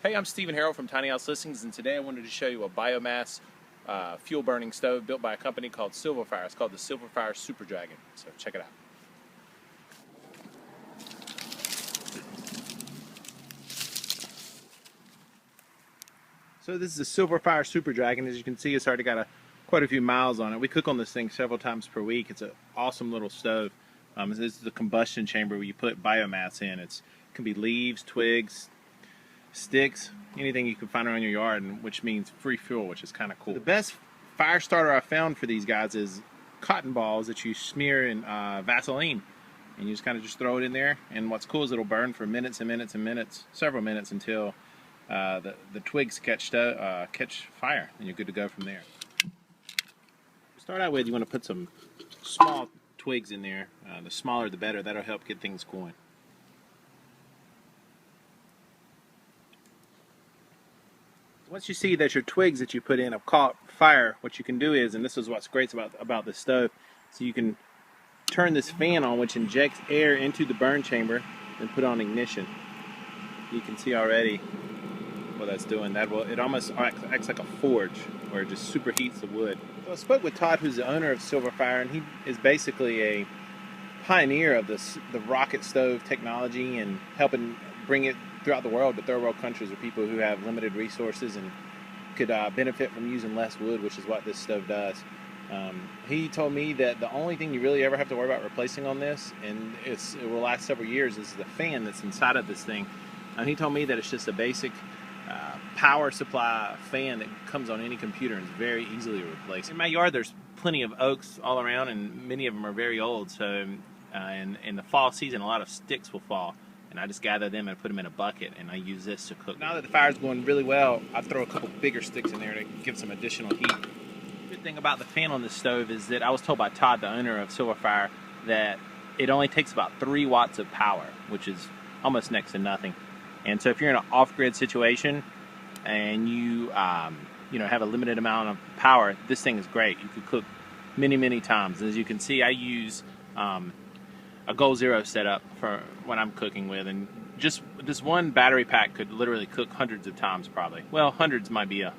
Hey, I'm Stephen Harrell from Tiny House Listings, and today I wanted to show you a biomass fuel burning stove built by a company called Silverfire. It's called the Silverfire Super Dragon, so check it out. So this is the Silverfire Super Dragon. As you can see, it's already got quite a few miles on it. We cook on this thing several times per week. It's an awesome little stove. This is the combustion chamber where you put biomass in. It can be leaves, twigs, sticks, anything you can find around your yard, and which means free fuel, which is kind of cool. The best fire starter I found for these guys is cotton balls that you smear in Vaseline, and you just kind of throw it in there, and what's cool is it'll burn for minutes and minutes and minutes, several minutes, until the twigs catch fire, and you're good to go from there. To start out with, you want to put some small twigs in there. The smaller the better. That'll help get things going. Once you see that your twigs that you put in have caught fire, what you can do is, and this is what's great about this stove, so you can turn this fan on, which injects air into the burn chamber, and put on ignition. You can see already what that's doing. It almost acts like a forge, where it just superheats the wood. So I spoke with Todd, who's the owner of Silverfire, and he is basically a pioneer of the rocket stove technology and helping bring it throughout the world to third world countries or people who have limited resources and could benefit from using less wood, which is what this stove does. He told me that the only thing you really ever have to worry about replacing on this, and it will last several years, is the fan that's inside of this thing. And he told me that it's just a basic power supply fan that comes on any computer and is very easily replaced. In my yard there's plenty of oaks all around, and many of them are very old, so in the fall season a lot of sticks will fall, and I just gather them and put them in a bucket, and I use this to cook. Now that the fire's going really well, I throw a couple bigger sticks in there to give some additional heat. The good thing about the fan on this stove is that I was told by Todd, the owner of Silverfire, that it only takes about 3 watts of power, which is almost next to nothing. And so if you're in an off-grid situation and you have a limited amount of power, this thing is great. You could cook many times. As you can see, I use a Goal Zero setup for when I'm cooking with, and just this one battery pack could literally cook hundreds of times probably. Well, hundreds might be a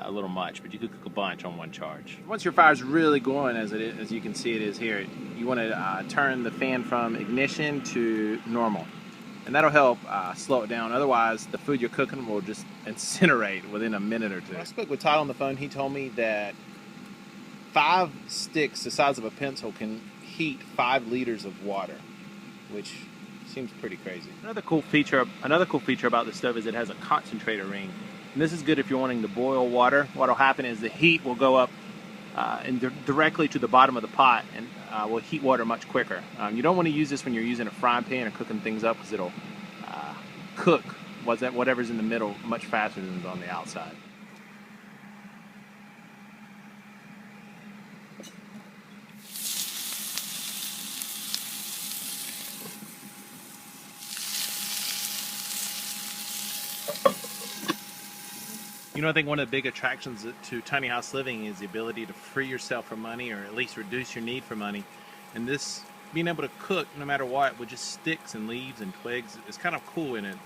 little much, but you could cook a bunch on one charge. Once your fire's really going, as you can see it is here, you want to turn the fan from ignition to normal, and that'll help slow it down. Otherwise, the food you're cooking will just incinerate within a minute or two. When I spoke with Todd on the phone, he told me that 5 sticks the size of a pencil can heat 5 liters of water, which seems pretty crazy. Another cool feature about the stove is it has a concentrator ring. And this is good if you're wanting to boil water. What will happen is the heat will go up directly to the bottom of the pot, and will heat water much quicker. You don't want to use this when you're using a frying pan or cooking things up, because it'll cook whatever's in the middle much faster than is on the outside. You know, I think one of the big attractions to tiny house living is the ability to free yourself from money, or at least reduce your need for money. And this, being able to cook no matter what with just sticks and leaves and twigs, is kind of cool, and it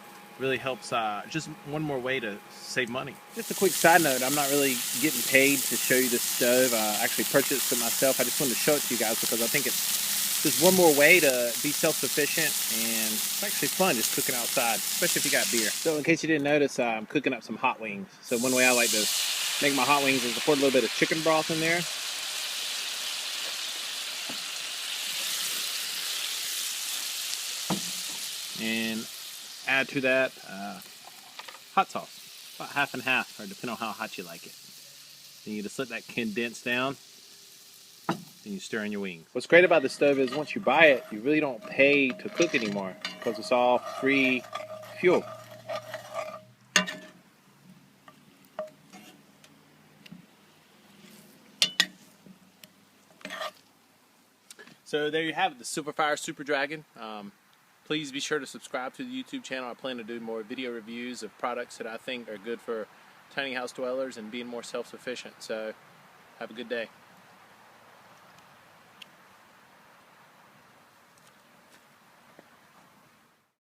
really helps. Just one more way to save money. Just a quick side note, I'm not really getting paid to show you this stove. I actually purchased it myself. I just wanted to show it to you guys because I think it's just one more way to be self-sufficient, and it's actually fun just cooking outside, especially if you got beer. So in case you didn't notice, I'm cooking up some hot wings. So one way I like to make my hot wings is to pour a little bit of chicken broth in there. And add to that hot sauce, about half and half, or depending on how hot you like it. Then you just let that condense down, and you stir in your wings. What's great about the stove is once you buy it, you really don't pay to cook anymore, because it's all free fuel. So there you have it, the Silverfire Super Dragon. Please be sure to subscribe to the YouTube channel. I plan to do more video reviews of products that I think are good for tiny house dwellers and being more self-sufficient. So have a good day.